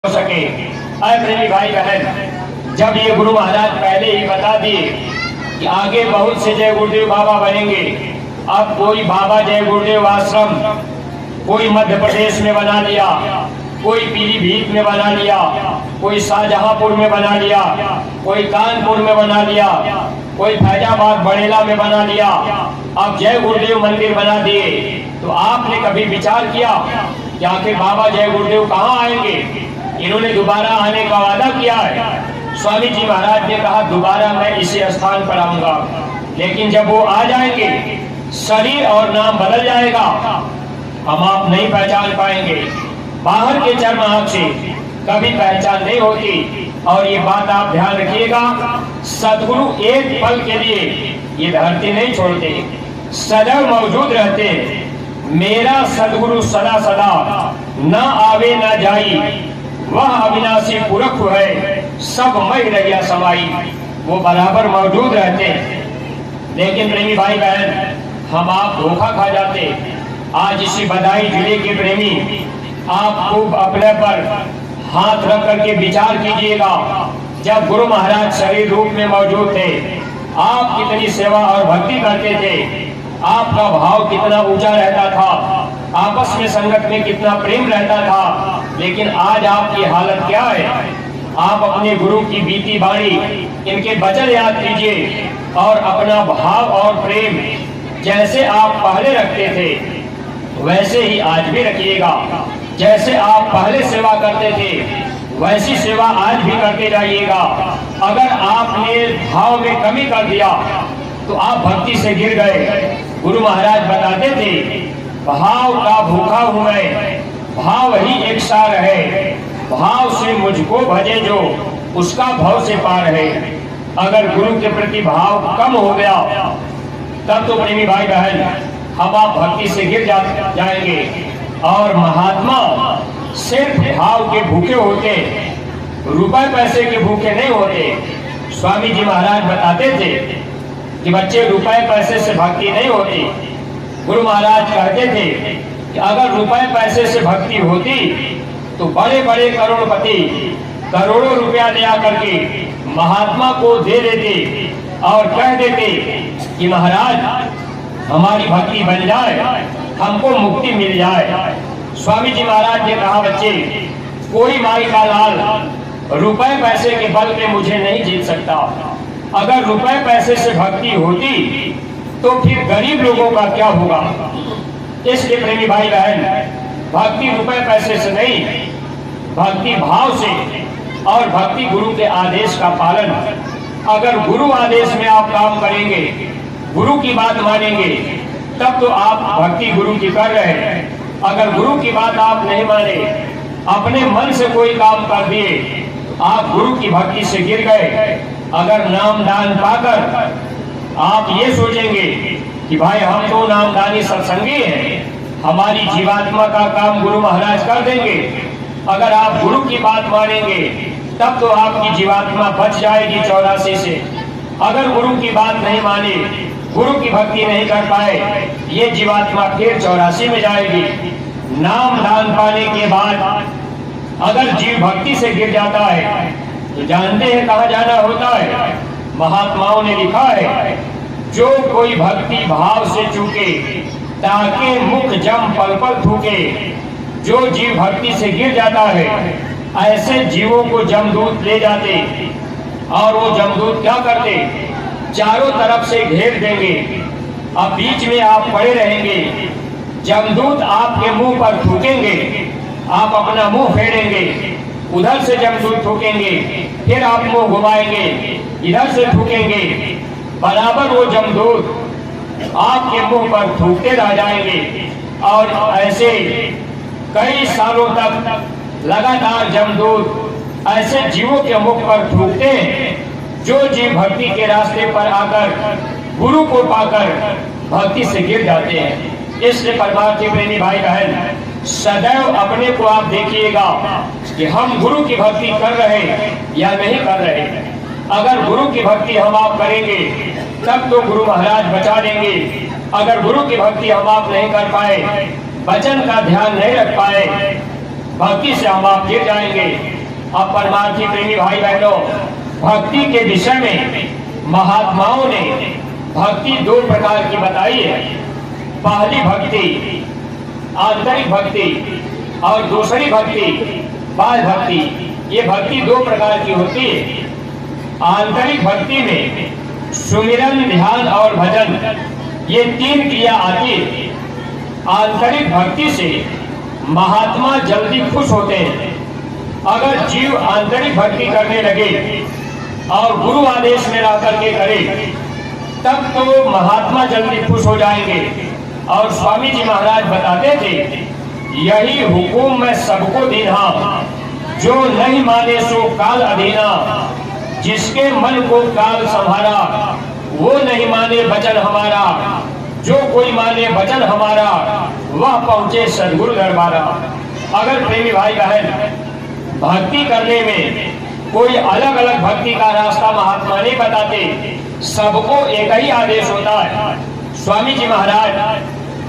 हो सके। प्रेमी भाई बहन, जब ये गुरु महाराज पहले ही बता दिए कि आगे बहुत से जय गुरुदेव बाबा बनेंगे, अब कोई बाबा जय गुरुदेव आश्रम कोई मध्य प्रदेश में बना लिया, कोई पीलीभीत में बना लिया, कोई शाहजहांपुर में बना लिया, कोई कानपुर में बना लिया, कोई फैजाबाद बड़ेला में बना लिया, अब जय गुरुदेव मंदिर बना दिए। तो आपने कभी विचार किया कि आखिर बाबा जय गुरुदेव कहाँ आएंगे? इन्होंने दोबारा आने का वादा किया है। स्वामी जी महाराज ने कहा दोबारा मैं इसी स्थान पर आऊंगा, लेकिन जब वो आ जाएंगे शरीर और नाम बदल जाएगा, हम आप नहीं पहचान पाएंगे। बाहर के चर्म आंख से कभी पहचान नहीं होती। और ये बात आप ध्यान रखिएगा, सदगुरु एक पल के लिए ये धरती नहीं छोड़ते, सदैव मौजूद रहते हैं। मेरा सदगुरु सदा सदा न आवे न जाई, वह अविनाशी पुरख है, सब मई रहिया समाई। वो बराबर मौजूद रहते हैं। लेकिन प्रेमी भाई बहन, हम आप धोखा खा जाते। आज इसी बदायूं जिले के प्रेमी, आप खूब अपने पर हाथ रख करके विचार कीजिएगा, जब गुरु महाराज शरीर रूप में मौजूद थे, आप कितनी सेवा और भक्ति करते थे, आपका भाव कितना ऊंचा रहता था, आपस में संगत में कितना प्रेम रहता था। लेकिन आज आपकी हालत क्या है? आप अपने गुरु की बीती बाणी, इनके वचन याद कीजिए और अपना भाव और प्रेम जैसे आप पहले रखते थे वैसे ही आज भी रखिएगा। जैसे आप पहले सेवा करते थे वैसी सेवा आज भी करते जाइएगा। अगर आपने भाव में कमी कर दिया तो आप भक्ति से गिर गए। गुरु महाराज बताते थे, भाव का भूखा हूं मैं, भाव ही एक सार है, भाव से मुझको भजे जो उसका भाव से पार है। अगर गुरु के प्रति भाव कम हो गया तब तो प्रेमी भाई बहन, हम आप भक्ति से गिर जाएंगे। और महात्मा सिर्फ भाव के भूखे होते, रुपए पैसे के भूखे नहीं होते। स्वामी जी महाराज बताते थे कि बच्चे रुपए पैसे से भक्ति नहीं होती। गुरु महाराज कहते थे कि अगर रुपए पैसे से भक्ति होती तो बड़े बड़े करोड़पति करोड़ों रुपया ले आकर के महात्मा को दे देते और कह देते कि महाराज हमारी भक्ति बन जाए, हमको मुक्ति मिल जाए। स्वामी जी महाराज ने कहा, बच्चे कोई माई का लाल रुपए पैसे के बल पे मुझे नहीं जीत सकता। अगर रुपए पैसे से भक्ति होती तो फिर गरीब लोगों का क्या होगा? इसलिए प्रेमी भाई बहन, भक्ति रुपए पैसे से नहीं, भक्ति भाव से और भक्ति गुरु के आदेश का पालन। अगर गुरु आदेश में आप काम करेंगे, गुरु की बात मानेंगे, तब तो आप भक्ति गुरु की कर रहे हैं। अगर गुरु की बात आप नहीं माने, अपने मन से कोई काम कर दिए, आप गुरु की भक्ति से गिर गए। अगर नाम दान पाकर आप ये सोचेंगे कि भाई हम तो नामदानी सत्संगी हैं, हमारी जीवात्मा का काम गुरु महाराज कर देंगे, अगर आप गुरु की बात मानेंगे तब तो आपकी जीवात्मा बच जाएगी 84 से। अगर गुरु की बात नहीं माने, गुरु की भक्ति नहीं कर पाए, ये जीवात्मा फिर 84 में जाएगी। नाम दान पाने के बाद अगर जीव भक्ति से गिर जाता है तो जानते हैं कहाँ जाना होता है? महात्माओं ने लिखा है, जो कोई भक्ति भाव से चूके, ताके मुख जम पल पल थूके। जो जीव भक्ति से गिर जाता है, ऐसे जीवों को जमदूत ले जाते और वो जमदूत क्या करते? चारों तरफ से घेर देंगे। अब बीच में आप पड़े रहेंगे, जमदूत आपके मुंह पर थूकेंगे, आप अपना मुंह फेरेंगे, उधर से जमदूत थूकेंगे, फिर आप मुंह घुमाएंगे, इधर से थूकेंगे, बराबर वो जमदूत आपके मुंह पर थूकते रह जाएंगे। और ऐसे कई सालों तक लगातार जमदूत ऐसे जीवों के मुख पर थूकते हैं जो जीव भक्ति के रास्ते पर आकर गुरु को पाकर भक्ति से गिर जाते हैं। इसलिए परमार्थी प्रेमी भाई बहन, सदैव अपने को आप देखिएगा कि हम गुरु की भक्ति कर रहे हैं या नहीं कर रहे हैं। अगर गुरु की भक्ति हम आप करेंगे तब तो गुरु महाराज बचा लेंगे। अगर गुरु की भक्ति हम आप नहीं कर पाए, वचन का ध्यान नहीं रख पाए, भक्ति से हम आप गिर जाएंगे। अब परमार्थी प्रेमी भाई बहनों, भक्ति के विषय में महात्माओं ने भक्ति दो प्रकार की बताई है। पहली भक्ति आंतरिक भक्ति और दूसरी भक्ति बाह्य भक्ति। ये भक्ति दो प्रकार की होती है। आंतरिक भक्ति में सुमिरन, ध्यान और भजन, ये तीन क्रिया आती है। आंतरिक भक्ति से महात्मा जल्दी खुश होते हैं। अगर जीव आंतरिक भक्ति करने लगे और गुरु आदेश में रह करके करे, तब तो महात्मा जल्दी खुश हो जाएंगे। और स्वामी जी महाराज बताते थे, यही हुकुम मैं सबको दीना, जो नहीं माने सो काल अधीना। जिसके मन को काल संभारा, वो नहीं माने वचन हमारा। जो कोई माने वचन हमारा, वह पहुंचे सदगुरु दरबारा। अगर प्रेमी भाई बहन भक्ति करने में कोई अलग अलग भक्ति का रास्ता महात्मा नहीं बताते, सबको एक ही आदेश होता है। स्वामी जी महाराज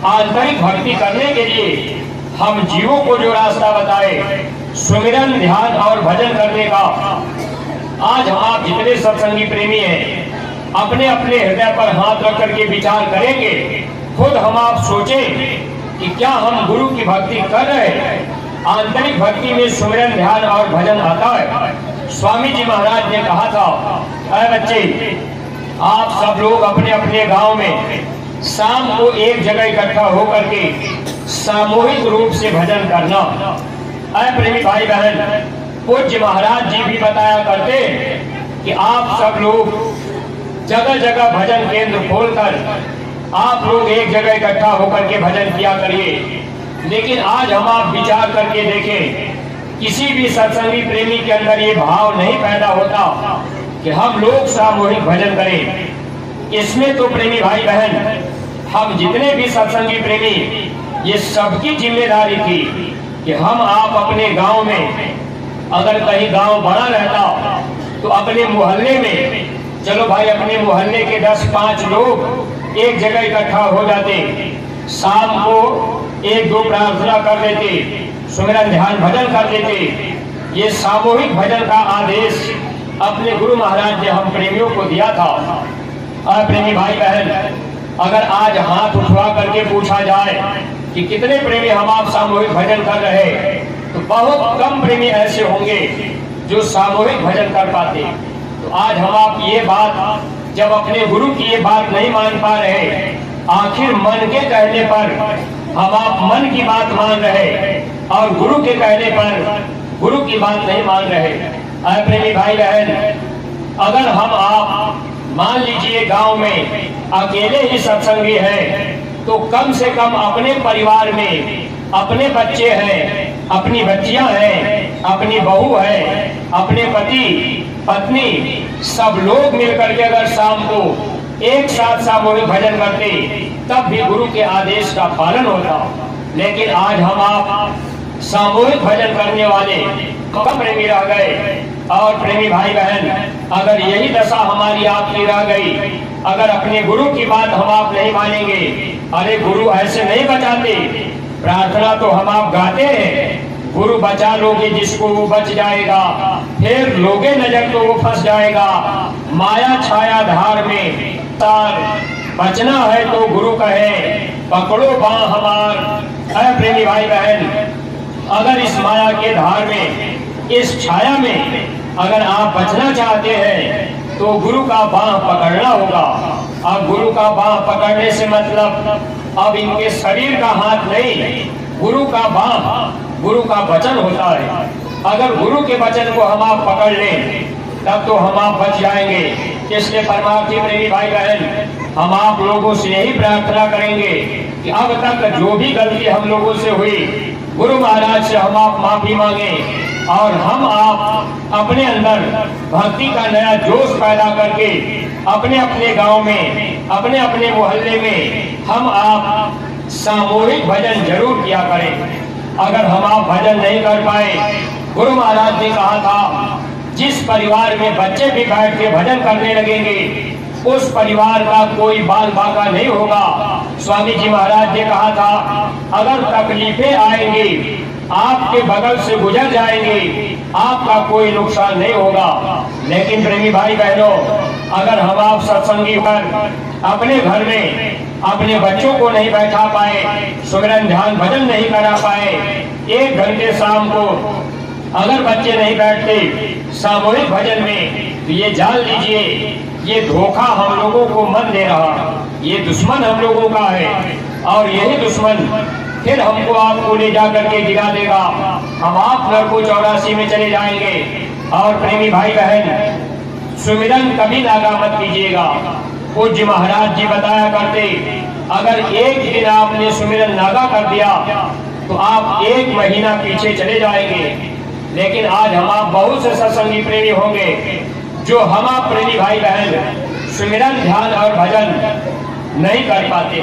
आंतरिक भक्ति करने के लिए हम जीवों को जो रास्ता बताए, सुमिरन, ध्यान और भजन करने का, आज हम आप जितने सत्संगी प्रेमी हैं, अपने अपने हृदय पर हाथ रख करके विचार करेंगे। खुद हम आप सोचें कि क्या हम गुरु की भक्ति कर रहे हैं। आंतरिक भक्ति में सुमिरन, ध्यान और भजन आता है। स्वामी जी महाराज ने कहा था, अरे बच्चे, आप सब लोग अपने अपने गांव में शाम को एक जगह इकट्ठा होकर के सामूहिक रूप से भजन करना। अरे प्रेमी भाई बहन, पूज्य महाराज जी भी बताया करते कि आप सब लोग जगह जगह भजन केंद्र खोलकर आप लोग एक जगह इकट्ठा होकर के भजन किया करिए। लेकिन आज हम आप विचार करके देखें, किसी भी सत्संगी प्रेमी के अंदर ये भाव नहीं पैदा होता कि हम लोग सामूहिक भजन करें। इसमें तो प्रेमी भाई बहन, हम जितने भी सत्संगी प्रेमी, ये सबकी जिम्मेदारी थी कि हम आप अपने गांव में, अगर कहीं गांव बड़ा रहता तो अपने मोहल्ले में, चलो भाई अपने मोहल्ले के 10-5 लोग एक जगह इकट्ठा हो जाते, शाम को 1-2 प्रार्थना कर देते, सुमिरन, ध्यान, भजन कर देते। ये सामूहिक भजन का आदेश अपने गुरु महाराज ने हम प्रेमियों को दिया था। और प्रेमी भाई बहन, अगर आज हाथ उठवा करके पूछा जाए कि कितने प्रेमी हम आप सामूहिक भजन कर रहे हैं, तो बहुत कम प्रेमी ऐसे होंगे जो सामूहिक भजन कर पाते। तो आज हम आप ये बात, जब अपने गुरु की ये बात नहीं मान पा रहे, आखिर मन के कहने पर हम आप मन की बात मान रहे और गुरु के कहने पर गुरु की बात नहीं मान रहे। अरे प्रेमी भाई बहन, अगर हम आप मान लीजिए गांव में अकेले ही सत्संगी हैं, तो कम से कम अपने परिवार में अपने बच्चे हैं, अपनी बच्चियां हैं, अपनी बहू है, अपने पति पत्नी, सब लोग मिलकर के अगर शाम को एक साथ सामूहिक भजन करते, तब भी गुरु के आदेश का पालन होता। लेकिन आज हम आप सामूहिक भजन करने वाले कम प्रेमी रह गए। और प्रेमी भाई बहन, अगर यही दशा हमारी आपकी रह गई, अगर अपने गुरु की बात हम आप नहीं मानेंगे, अरे गुरु ऐसे नहीं बचाते, प्रार्थना तो हम आप गाते हैं, गुरु बचा लोगे जिसको वो बच जाएगा, फिर लोगे नजर तो वो फंस जाएगा, माया छाया धार में तार, बचना है तो गुरु कहे पकड़ो बांह हमार। अरे प्रेमी भाई बहन, अगर इस माया के धार में, इस छाया में अगर आप बचना चाहते हैं, तो गुरु का बांह पकड़ना होगा। अब गुरु का बांह पकड़ने से मतलब अब इनके शरीर का हाथ नहीं, गुरु का बांह, गुरु का वचन होता है। अगर गुरु के वचन को हम आप पकड़ लें, तब तो हम आप बच जाएंगे। इसलिए परमार्थी प्रेमी भाई बहन, हम आप लोगों से यही प्रार्थना करेंगे कि अब तक जो भी गलती हम लोगों से हुई, गुरु महाराज से हम आप माफी मांगे और हम आप अपने अंदर भक्ति का नया जोश पैदा करके अपने अपने गांव में, अपने अपने मोहल्ले में हम आप सामूहिक भजन जरूर किया करें। अगर हम आप भजन नहीं कर पाए, गुरु महाराज ने कहा था, जिस परिवार में बच्चे भी बैठ के भजन करने लगेंगे, उस परिवार का कोई बाल बाका नहीं होगा। स्वामी जी महाराज ने कहा था, अगर तकलीफें आएंगी, आपके बगल से गुजर जाएंगे, आपका कोई नुकसान नहीं होगा। लेकिन प्रेमी भाई बहनों, अगर हम आप सत्संगी पर अपने घर में अपने बच्चों को नहीं बैठा पाए, सुमिरन ध्यान भजन नहीं करा पाए, 1 घंटे शाम को अगर बच्चे नहीं बैठते सामूहिक भजन में, तो ये जान लीजिए ये धोखा हम लोगों को मन दे रहा, ये दुश्मन हम लोगों का है। और यही दुश्मन फिर हमको आपको ले जा करके गिरा देगा, हम आप नरको 84 में चले जाएंगे। और प्रेमी भाई बहन, सुमिरन कभी नागा मत कीजिएगा। पूज्य महाराज जी बताया करते, अगर एक दिन आपने सुमिरन नागा कर दिया तो आप 1 महीना पीछे चले जाएंगे। लेकिन आज हम आप बहुत से सत्संगी प्रेमी होंगे जो हम आप प्रेमी भाई बहन सुमिरन ध्यान और भजन नहीं कर पाते,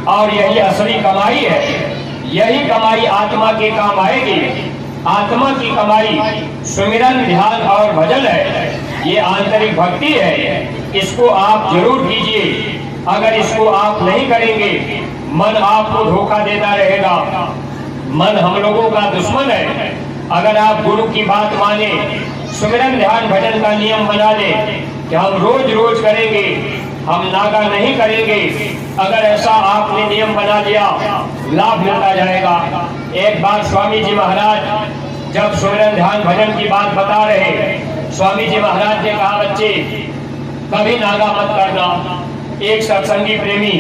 और यही असली कमाई है, यही कमाई आत्मा के काम आएगी। आत्मा की कमाई सुमिरन ध्यान और भजन है, ये आंतरिक भक्ति है, इसको आप जरूर कीजिए। अगर इसको आप नहीं करेंगे, मन आपको धोखा देता रहेगा। मन हम लोगों का दुश्मन है। अगर आप गुरु की बात माने, सुमिरन ध्यान भजन का नियम बना ले कि हम रोज रोज करेंगे, हम नागा नहीं करेंगे, अगर ऐसा आपने नियम बना लिया, लाभ मिलता जाएगा। एक बार स्वामी जी महाराज जब सुमिरन ध्यान भजन की बात बता रहे, स्वामी जी महाराज ने कहा, बच्चे कभी नागा मत करना। एक सत्संगी प्रेमी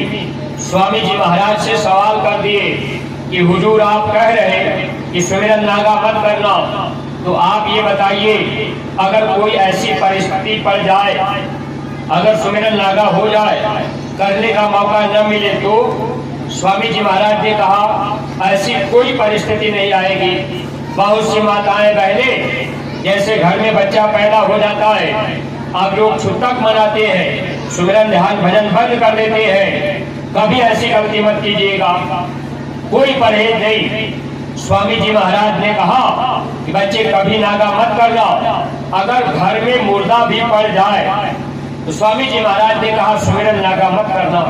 स्वामी जी महाराज से सवाल कर दिए कि हुजूर आप कह रहे हैं कि सुमिरन नागा मत करना, तो आप ये बताइए अगर कोई ऐसी परिस्थिति पड़ जाए, अगर सुमिरन नागा हो जाए, करने का मौका न मिले तो? स्वामी जी महाराज ने कहा ऐसी कोई परिस्थिति नहीं आएगी। बहुत सी माताएं बहनें, जैसे घर में बच्चा पैदा हो जाता है, अब लोग छुट्टक मनाते हैं, सुमिरन ध्यान भजन बंद कर देते हैं। कभी ऐसी गलती मत कीजिएगा, कोई परहेज नहीं। स्वामी जी महाराज ने कहा कि बच्चे कभी नागा मत करना। अगर घर में मुर्दा भी पड़ जाए तो स्वामी जी महाराज ने कहा सुमिरन नागा मत करना।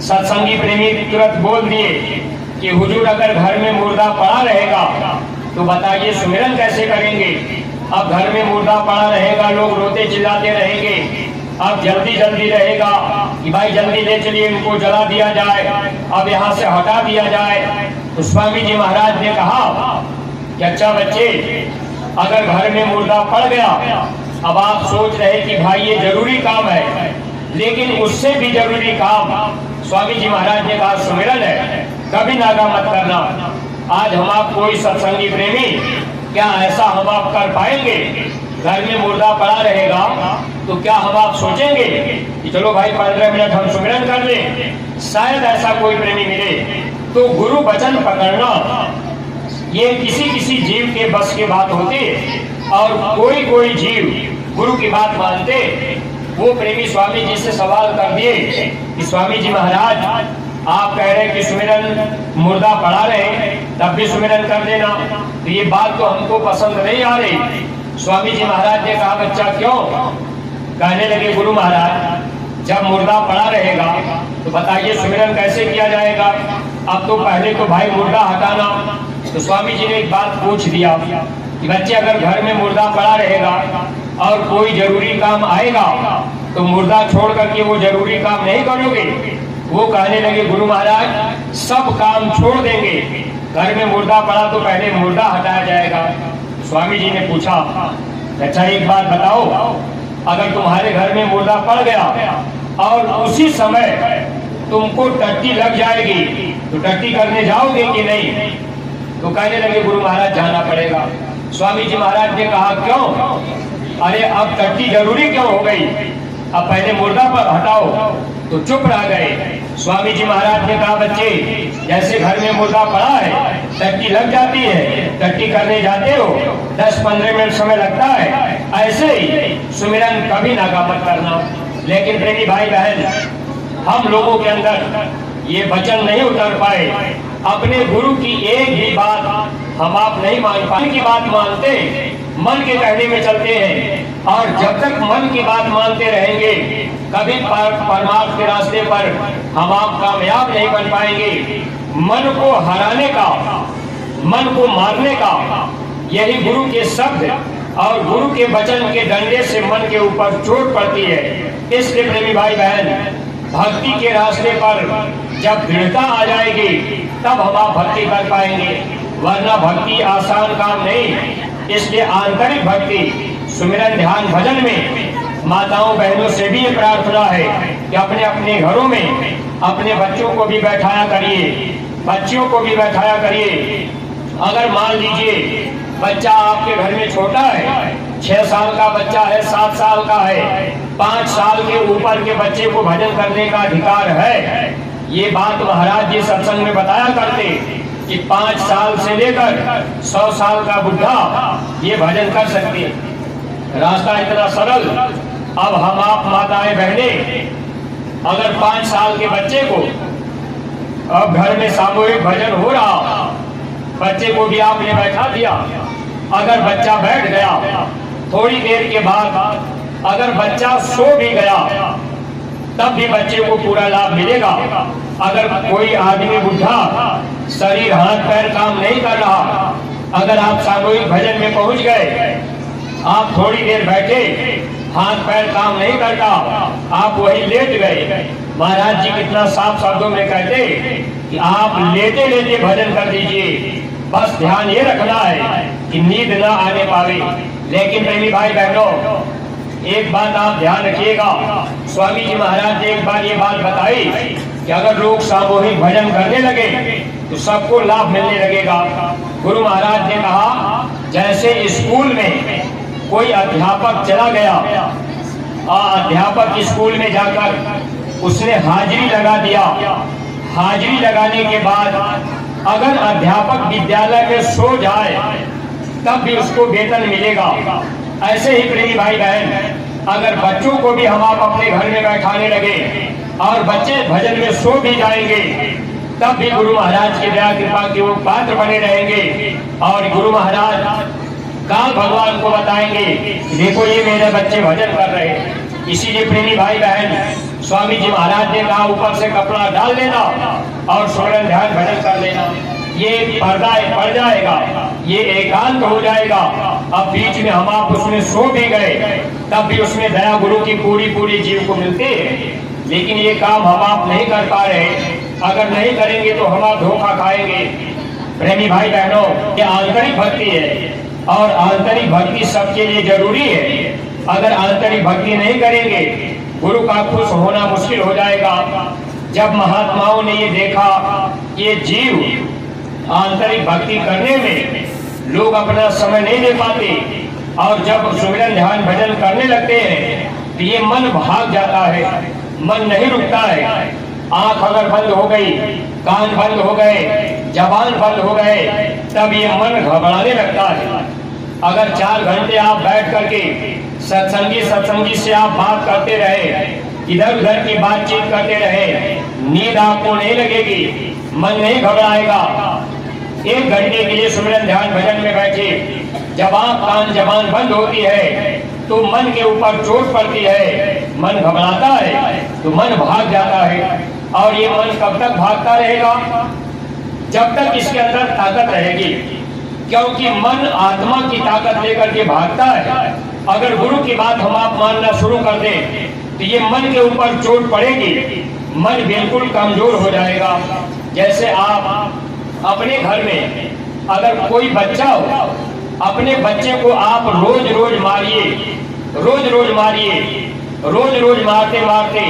सत्संगी प्रेमी तुरंत बोल दिए कि हुजूर अगर घर में मुर्दा पड़ा रहेगा तो बताइए सुमिरन कैसे करेंगे? अब घर में मुर्दा पड़ा रहेगा, लोग रोते चिल्लाते रहेंगे। अब जल्दी जल्दी रहेगा कि भाई जल्दी ले चलिए, इनको जला दिया जाए, अब यहाँ से हटा दिया जाए। तो स्वामी जी महाराज ने कहा कि अच्छा बच्चे, अगर घर में मुर्दा पड़ गया, अब आप सोच रहे कि भाई ये जरूरी काम है, लेकिन उससे भी जरूरी काम स्वामी जी महाराज ने कहा सुमिरन है, कभी नागा मत करना। आज हम आप कोई सत्संगी प्रेमी, क्या ऐसा हम आप कर पाएंगे? घर में मुर्दा पड़ा रहेगा तो क्या हम आप सोचेंगे कि चलो भाई 15 मिनट हम सुमिरन कर लें? शायद ऐसा कोई प्रेमी मिले। तो गुरु वचन पकड़ना ये किसी किसी जीव के बस की बात होती है, और कोई कोई जीव गुरु की बात मानते। वो प्रेमी स्वामी जी से सवाल कर दिए कि स्वामी जी महाराज आप कह रहे कि सुमिरन मुर्दा पड़ा रहे तब भी सुमिरन कर देना, तो ये बात तो हमको पसंद नहीं आ रही। स्वामी जी महाराज ने कहा बच्चा क्यों? कहने लगे गुरु महाराज जब मुर्दा पड़ा रहेगा तो बताइए सुमिरन कैसे किया जाएगा? अब तो पहले तो भाई मुर्दा हटाना। तो स्वामी जी ने एक बात पूछ दिया कि बच्चे अगर घर में मुर्दा पड़ा रहेगा और कोई जरूरी काम आएगा तो मुर्दा छोड़ करके वो जरूरी काम नहीं करोगे? वो कहने लगे गुरु महाराज सब काम छोड़ देंगे, घर में मुर्दा पड़ा तो पहले मुर्दा हटाया जाएगा। स्वामी जी ने पूछा अच्छा एक बात बताओ, अगर तुम्हारे घर में मुर्दा पड़ गया और उसी समय तुमको टट्टी लग जाएगी तो टट्टी करने जाओगे कि नहीं? तो कहने लगे गुरु महाराज जाना पड़ेगा। स्वामी जी महाराज ने कहा क्यों? अरे अब टट्टी जरूरी क्यों हो गई? अब पहले मुर्दा पर हटाओ। तो चुप रह गए। स्वामी जी महाराज ने कहा बच्चे जैसे घर में मुर्दा पड़ा है, टट्टी लग जाती है, टट्टी करने जाते हो 10-15 मिनट समय लगता है, ऐसे ही सुमिरन कभी नागा मत करना। लेकिन प्रेमी भाई बहन, हम लोगों के अंदर ये वचन नहीं उतर पाए, अपने गुरु की एक भी बात हम आप नहीं मान पाए। की बात मानते, मन के कहने में चलते हैं, और जब तक मन की बात मानते रहेंगे कभी परमार्थ के रास्ते पर हम आप कामयाब नहीं बन पाएंगे। मन को हराने का मन को मारने का, यही गुरु के शब्द और गुरु के वचन के डंडे से मन के ऊपर चोट पड़ती है। इसलिए प्रेमी भाई बहन, भक्ति के रास्ते पर जब दृढ़ता आ जाएगी तब हम आप भक्ति कर पाएंगे, वरना भक्ति आसान काम नहीं। इसलिए आंतरिक भक्ति सुमिरन ध्यान भजन में माताओं बहनों से भी ये प्रार्थना है कि अपने अपने घरों में अपने बच्चों को भी बैठाया करिए, बच्चियों को भी बैठाया करिए। अगर मान लीजिए बच्चा आपके घर में छोटा है, 6 साल का बच्चा है, 7 साल का है, 5 साल के ऊपर के बच्चे को भजन करने का अधिकार है। ये बात महाराज जी सत्संग में बताया करते कि 5 साल से लेकर 100 साल का बुढ़ा ये भजन कर सकते। रास्ता इतना सरल। अब हम आप माताएं बहनें, अगर 5 साल के बच्चे को, अब घर में सामूहिक भजन हो रहा, बच्चे को भी आपने बैठा दिया, अगर बच्चा बैठ गया, थोड़ी देर के बाद अगर बच्चा सो भी गया तब भी बच्चे को पूरा लाभ मिलेगा। अगर कोई आदमी बुढ़ा, शरीर हाथ पैर काम नहीं कर रहा, अगर आप सामूहिक भजन में पहुंच गए, आप थोड़ी देर बैठे, हाथ पैर काम नहीं करता, आप वही लेट गए, महाराज जी कितना साफ शब्दों में कहते कि आप लेटे लेटे भजन कर दीजिए। बस ध्यान ये रखना है कि नींद ना आने पावे। लेकिन प्रेमी भाई बहनों, एक बात आप ध्यान रखिएगा, स्वामी जी महाराज ने एक बार ये बात बताई कि अगर लोग सामूहिक भजन करने लगे तो सबको लाभ मिलने लगेगा। गुरु महाराज ने कहा, जैसे स्कूल में कोई अध्यापक चला गया, अध्यापक स्कूल में जाकर उसने हाजिरी लगा दिया, हाजिरी लगाने के बाद अगर अध्यापक विद्यालय में सो जाए तब भी उसको वेतन मिलेगा। ऐसे ही प्रेमी भाई बहन, अगर बच्चों को भी हम आप अपने घर में बैठाने लगे और बच्चे भजन में सो भी जाएंगे तब भी गुरु महाराज की दया कृपा के वो पात्र बने रहेंगे। और गुरु महाराज काल भगवान को बताएंगे, देखो ये मेरे बच्चे भजन कर रहे हैं। इसीलिए प्रेमी भाई बहन, स्वामी जी महाराज ने कहा ऊपर से कपड़ा डाल लेना और सुमिरन ध्यान भजन कर लेना। ये पर्दा पड़ जाएगा, ये एकांत हो जाएगा। अब बीच में हम आप उसमें सो भी गए तब भी उसमें दया गुरु की पूरी पूरी जीव को मिलती है। लेकिन ये काम हम आप नहीं कर पा रहे, अगर नहीं करेंगे तो हम आप धोखा खाएंगे। प्रेमी भाई बहनों, ये आंतरिक भक्ति है और आंतरिक भक्ति सबके लिए जरूरी है। अगर आंतरिक भक्ति नहीं करेंगे गुरु का खुश होना मुश्किल हो जाएगा। जब महात्माओं ने ये देखा ये जीव आंतरिक भक्ति करने में लोग अपना समय नहीं दे पाते और जब सुमिरन ध्यान भजन करने लगते हैं तो ये मन भाग जाता है, मन नहीं रुकता है। आंख अगर बंद हो गई, कान बंद हो गए, जबान बंद हो गए, तब ये मन घबराने लगता है। अगर 4 घंटे आप बैठ करके सत्संगी से आप बात करते रहे, इधर उधर की बातचीत करते रहे, नींद आपको नहीं लगेगी, मन नहीं घबराएगा। 1 घंटे के लिए सुमिरन ध्यान भजन में बैठे, जब आप कान जबान बंद होती है तो मन के ऊपर चोट पड़ती है, मन घबराता है तो मन भाग जाता है। और ये मन कब तक भागता रहेगा? जब तक इसके अंदर ताकत रहेगी, क्योंकि मन आत्मा की ताकत लेकर के भागता है। अगर गुरु की बात हम आप मानना शुरू कर दें तो ये मन के ऊपर चोट पड़ेगी, मन बिल्कुल कमजोर हो जाएगा। जैसे आप अपने घर में अगर कोई बच्चा हो, अपने बच्चे को आप रोज रोज मारिए, रोज रोज मारिए, रोज रोज मारते मारते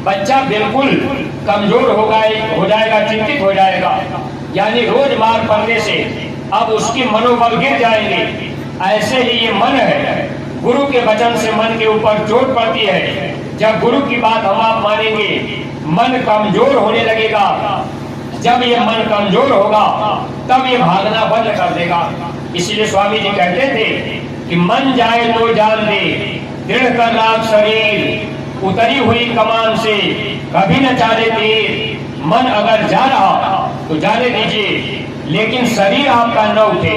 बच्चा बिल्कुल कमजोर हो जाएगा, चिंतित हो जाएगा। यानी रोज मार पड़ने से अब उसके मनोबल गिर जाएंगे। ऐसे ही ये मन है, गुरु के वचन से मन के ऊपर चोट पड़ती है। जब गुरु की बात हम आप मानेंगे, मन कमजोर होने लगेगा। जब ये मन कमजोर होगा तब ये भागना बंद कर देगा। इसीलिए स्वामी जी कहते थे कि मन जाए तो जान दे, दृढ़ कर राख शरीर, उतरी हुई कमान से कभी न चाले तीर। मन अगर जा रहा तो जाने दीजिए, लेकिन शरीर आपका न उठे,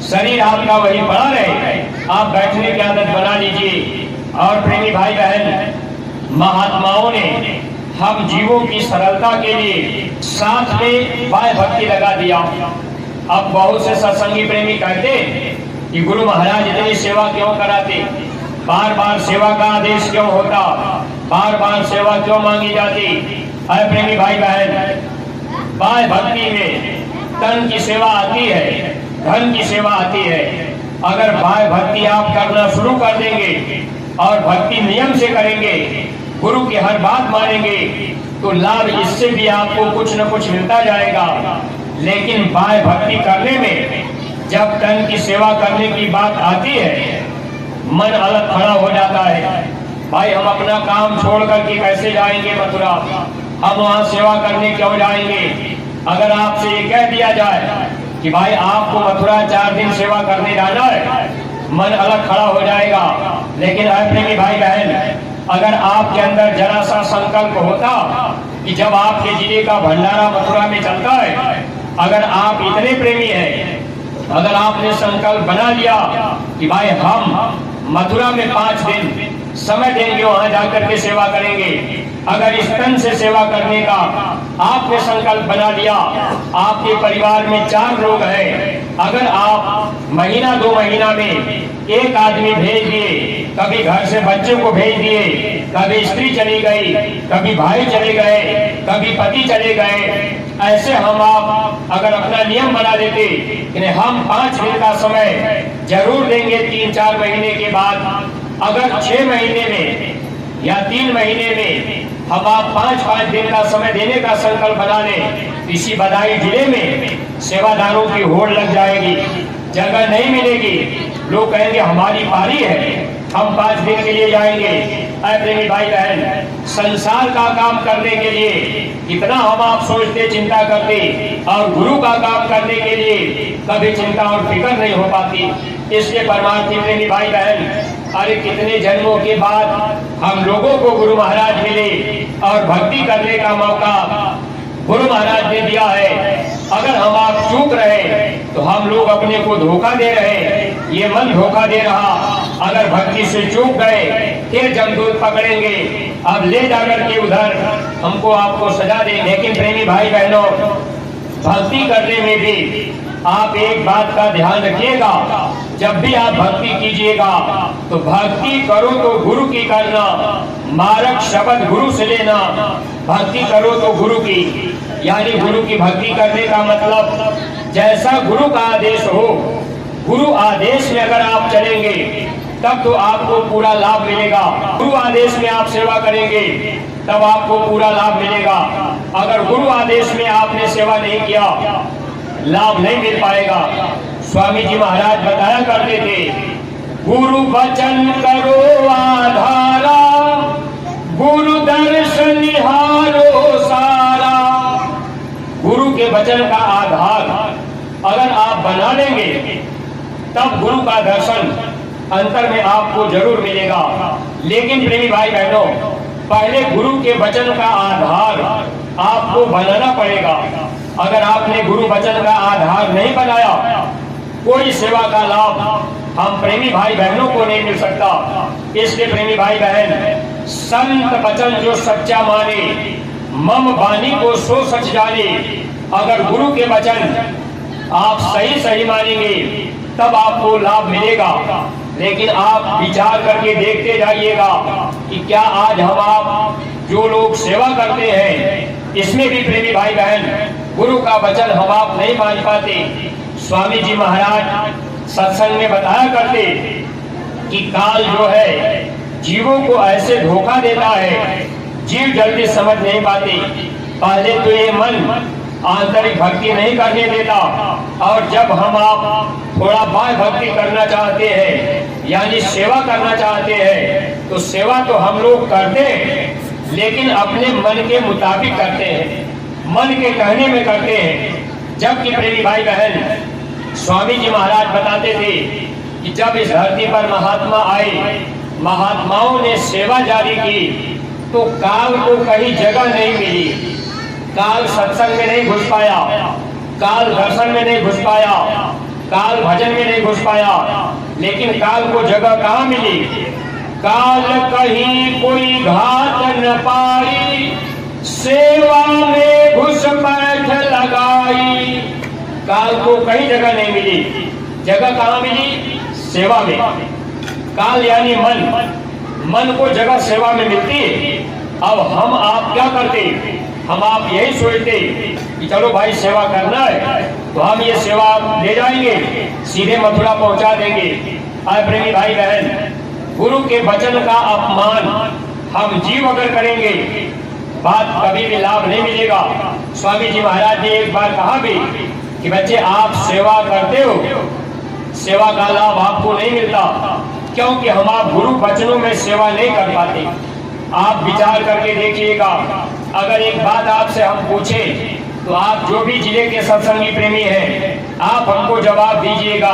शरीर आपका वही पड़ा रहे। आप बैठने की आदत बना लीजिए। और प्रेमी भाई बहन, महात्माओं ने हम जीवों की सरलता के लिए साथ में बाह्य भक्ति लगा दिया। अब बहुत से सत्संगी प्रेमी कहते कि गुरु महाराज इतनी सेवा क्यों कराते, बार बार सेवा का आदेश क्यों होता, बार बार सेवा क्यों मांगी जाती। अरे प्रेमी भाई बहन, बाह्य भक्ति में तन की सेवा आती है, धन की सेवा आती है। अगर बाह्य भक्ति आप करना शुरू कर देंगे और भक्ति नियम से करेंगे, गुरु की हर बात मानेंगे, तो लाभ इससे भी आपको कुछ न कुछ मिलता जाएगा। लेकिन बाह्य भक्ति करने में जब तन की सेवा करने की बात आती है, मन अलग खड़ा हो जाता है। भाई हम अपना काम छोड़ करके कैसे जाएंगे मथुरा, हम वहाँ सेवा करने क्यों जाएंगे। अगर आपसे ये कह दिया जाए कि भाई आपको मथुरा 4 दिन सेवा करने जाना है, मन अलग खड़ा हो जाएगा। लेकिन प्रेमी भाई बहन, अगर आपके अंदर जरा सा संकल्प होता कि जब आपके जिले का भंडारा मथुरा में चलता है, अगर आप इतने प्रेमी हैं, अगर आपने संकल्प बना लिया कि भाई हम मथुरा में 5 दिन समय देंगे, वहां जाकर के सेवा करेंगे, अगर इस तन से सेवा करने का आपने संकल्प बना लिया, आपके परिवार में 4 लोग हैं, अगर आप महीना 2 महीना में एक आदमी भेज दिए, कभी घर से बच्चे को भेज दिए, कभी स्त्री चली गई, कभी भाई चले गए, कभी पति चले गए, ऐसे हम आप अगर अपना नियम बना देते कि हम 5 दिन का समय जरूर देंगे 3-4 महीने के बाद, अगर 6 महीने में या 3 महीने में हम आप 5-5 दिन का समय देने का संकल्प बना लें, इसी बदायूं जिले में सेवादारों की होड़ लग जाएगी, जगह नहीं मिलेगी। लोग कहेंगे हमारी पारी है, हम 5 दिन के लिए जाएंगे। ऐ प्रेमी भाई बहन, संसार का काम करने के लिए कितना हम आप सोचते, चिंता करते, और गुरु का काम करने के लिए कभी चिंता और फिक्र नहीं हो पाती। इसलिए परमार्थी प्रेमी भाई बहन, अरे कितने जन्मों के बाद हम लोगों को गुरु महाराज मिले और भक्ति करने का मौका गुरु महाराज ने दिया है। अगर हम आप चूक रहे तो हम लोग अपने को धोखा दे रहे, ये मन धोखा दे रहा। अगर भक्ति से चूक गए फिर जमदूत पकड़ेंगे, अब ले जाकर के उधर हमको आपको सजा दे। लेकिन प्रेमी भाई बहनों, भक्ति करने में भी आप एक बात का ध्यान रखिएगा, जब भी आप भक्ति कीजिएगा तो भक्ति करो तो गुरु की करना, मारक शब्द गुरु से लेना। भक्ति करो तो गुरु की, यानी गुरु की भक्ति करने का मतलब जैसा गुरु का आदेश हो, गुरु आदेश में अगर आप चलेंगे तब तो आपको पूरा लाभ मिलेगा। गुरु आदेश में आप सेवा करेंगे तब आपको पूरा लाभ मिलेगा। अगर गुरु आदेश में आपने सेवा नहीं किया, लाभ नहीं मिल पाएगा। स्वामी जी महाराज बताया करते थे, गुरु वचन करो आधारा, गुरु दर्शन निहारो सारा। गुरु के वचन का आधार अगर आप बना लेंगे तब गुरु का दर्शन अंतर में आपको जरूर मिलेगा। लेकिन प्रेमी भाई बहनों, पहले गुरु के वचन का आधार आपको बनाना पड़ेगा। अगर आपने गुरु वचन का आधार नहीं बनाया, कोई सेवा का लाभ हम प्रेमी भाई बहनों को नहीं मिल सकता। इसलिए प्रेमी भाई बहन, संत वचन जो सच्चा माने, मम वाणी को सो सच जाने। अगर गुरु के वचन आप सही मानेंगे तब आपको लाभ मिलेगा। लेकिन आप विचार करके देखते जाइएगा कि क्या आज हम आप जो लोग सेवा करते हैं, इसमें भी प्रेमी भाई बहन गुरु का वचन हम आप नहीं मान पाते। स्वामी जी महाराज सत्संग में बताया करते कि काल जो है जीवों को ऐसे धोखा देता है, जीव जल्दी समझ नहीं पाते। पहले तो ये मन आंतरिक भक्ति नहीं करने देता, और जब हम आप थोड़ा बाह्य भक्ति करना चाहते हैं, यानी सेवा करना चाहते हैं, तो सेवा तो हम लोग करते हैं, लेकिन अपने मन के मुताबिक करते हैं, मन के कहने में करते हैं। जबकि प्रेमी भाई बहन, स्वामी जी महाराज बताते थे कि जब इस धरती पर महात्मा आए, महात्माओं ने सेवा जारी की, तो काल को कहीं जगह नहीं मिली। काल सत्संग में नहीं घुस पाया, काल दर्शन में नहीं घुस पाया, काल भजन में नहीं घुस पाया। लेकिन काल को जगह कहाँ मिली? काल कहीं कोई घात न पाई, सेवा में घुस बैठ लगाई। काल को कहीं जगह नहीं मिली। जगह कहाँ मिली? सेवा में। काल यानी मन को जगह सेवा में मिलती है। अब हम आप क्या करते? हम आप यही सोचते कि चलो भाई सेवा करना है तो हम ये सेवा ले जाएंगे, सीधे मथुरा पहुंचा देंगे। प्रेमी भाई बहन, गुरु के वचन का अपमान हम जीव अगर करेंगे, बात कभी भी लाभ नहीं मिलेगा। स्वामी जी महाराज ने एक बार कहा भी कि बच्चे आप सेवा करते हो, सेवा का लाभ आपको नहीं मिलता, क्योंकि हम आप गुरु वचनों में सेवा नहीं कर पाते। आप विचार करके देखिएगा, अगर एक बात आपसे हम पूछें तो आप जो भी जिले के सत्संगी प्रेमी हैं, आप हमको जवाब दीजिएगा।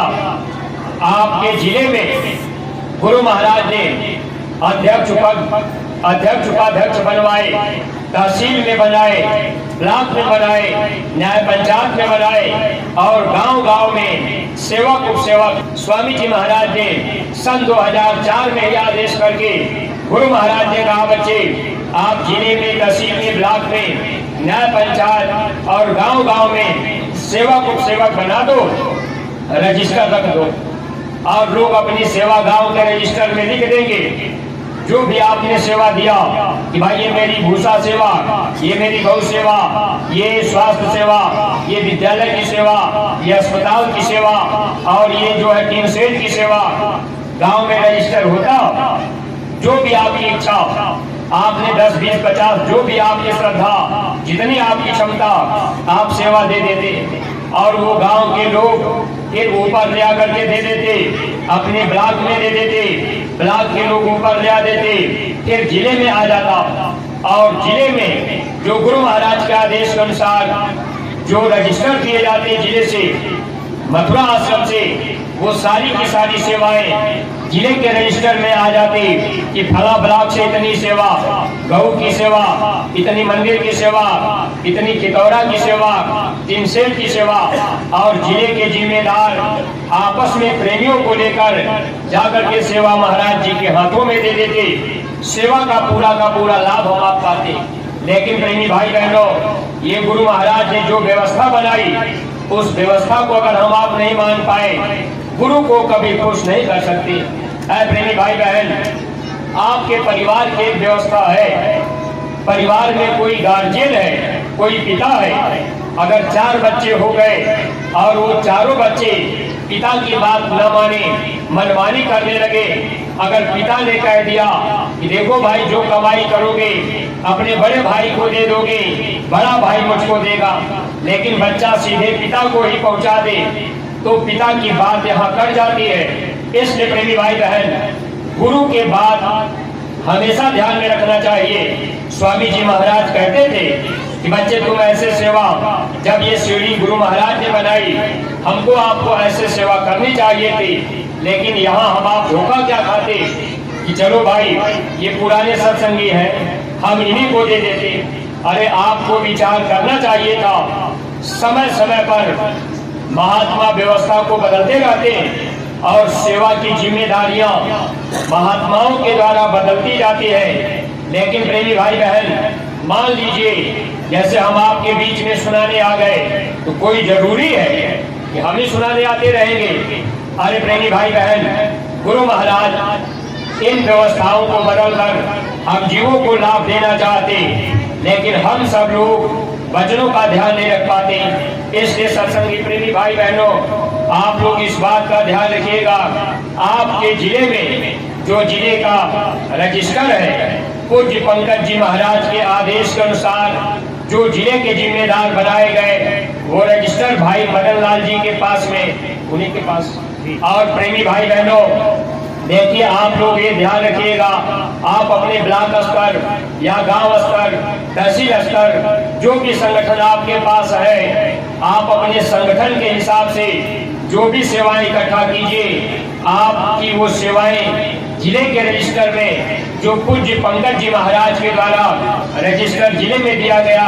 आपके जिले में गुरु महाराज ने अध्यक्ष उपाध्यक्ष बनवाए, तहसील में बनाए, ब्लॉक में बनाए, न्याय पंचायत में बनाए और गांव-गांव में सेवक उपसेवक। स्वामी जी महाराज ने सन 2004 में यह आदेश करके गुरु महाराज ने कहा, बच्चे आप जिले में, तहसील में, ब्लॉक में, न्याय पंचायत और गांव-गांव में सेवक उपसेवक बना दो, रजिस्टर रख दो और लोग अपनी सेवा गांव के रजिस्टर में लिख देंगे। जो भी आपने सेवा दिया कि भाई ये मेरी भूसा सेवा, ये मेरी गौ सेवा, ये स्वास्थ्य सेवा, ये विद्यालय की सेवा, ये अस्पताल की सेवा और ये जो है टीन सेट की सेवा, गांव में रजिस्टर होता। जो भी आपकी इच्छा, आपने 10, 20, 50 जो भी आपकी श्रद्धा, जितनी आपकी क्षमता, आप सेवा दे देते और वो गांव के लोग फिर ऊपर ले आकर के दे देते, अपने ब्लॉक में दे देते, ब्लॉक के लोग ऊपर ले आ देते, फिर जिले में आ जाता और जिले में जो गुरु महाराज के आदेश के अनुसार जो रजिस्टर किए जाते जिले से, मथुरा आश्रम से, वो सारी की सारी सेवाएं जिले के रजिस्टर में आ जाती कि फला ब्लॉक से इतनी सेवा, गऊ की सेवा, इतनी मंदिर की सेवा, इतनी कितौरा की सेवा, तिनसेट की सेवा और जिले के जिम्मेदार आपस में प्रेमियों को लेकर जाकर के सेवा महाराज जी के हाथों में दे देते। सेवा का पूरा लाभ हम आप पाते। लेकिन प्रेमी भाई बहनों, ये गुरु महाराज ने जो व्यवस्था बनाई, उस व्यवस्था को अगर हम आप नहीं मान पाए, गुरु को कभी खुश नहीं कर सकते। प्रेमी भाई बहन, आपके परिवार की एक व्यवस्था है। परिवार में कोई गार्जियन है, कोई पिता है। अगर 4 बच्चे हो गए और वो चारों बच्चे पिता की बात न माने, मनमानी करने लगे, अगर पिता ने कह दिया कि देखो भाई जो कमाई करोगे अपने बड़े भाई को दे दोगे, बड़ा भाई मुझको देगा, लेकिन बच्चा सीधे पिता को ही पहुंचा दे, तो पिता की बात यहाँ कट जाती है। इसलिए प्रेमी भाई बहन, गुरु के बात हमेशा ध्यान में रखना चाहिए। स्वामी जी महाराज कहते थे कि बच्चे तुम ऐसे सेवा, जब ये सीढ़ी गुरु महाराज ने बनाई, हमको आपको ऐसे सेवा करनी चाहिए थी, लेकिन यहाँ हम आप धोखा क्या खाते कि चलो भाई ये पुराने सत्संगी हैं, हम इन्हीं को दे देते। अरे आपको विचार करना चाहिए था। समय समय पर महात्मा व्यवस्था को बदलते रहते हैं और सेवा की जिम्मेदारियां महात्माओं के द्वारा बदलती जाती है। लेकिन प्रेमी भाई बहन, मान लीजिए जैसे हम आपके बीच में सुनाने आ गए, तो कोई जरूरी है कि हम ही सुनाने आते रहेंगे? अरे प्रेमी भाई बहन, गुरु महाराज इन व्यवस्थाओं को बदलकर हम जीवों को लाभ देना चाहते, लेकिन हम सब लोग वचनों का ध्यान नहीं रख पाते। इसलिए सत्संगी प्रेमी भाई बहनों, आप लोग इस बात का ध्यान रखिएगा। आपके जिले में जो जिले का रजिस्टर है, पूज्य पंकज जी महाराज के आदेश के अनुसार जो जिले के जिम्मेदार बनाए गए, वो रजिस्टर भाई मदन लाल जी के पास में, उन्हीं के पास। और प्रेमी भाई बहनों, देखिए आप लोग ये ध्यान रखिएगा, आप अपने ब्लॉक स्तर या गांव स्तर, तहसील स्तर, जो भी संगठन आपके पास है, आप अपने संगठन के हिसाब से जो भी सेवाएं इकट्ठा कीजिए। आपकी वो सेवाएं जिले के रजिस्टर में, जो पूज्य पंकज जी महाराज के द्वारा रजिस्टर जिले में दिया गया,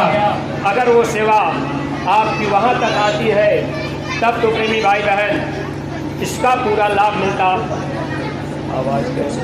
अगर वो सेवा आपकी वहां तक आती है, तब तो प्रेमी भाई बहन इसका पूरा लाभ मिलता। आवाज कैसे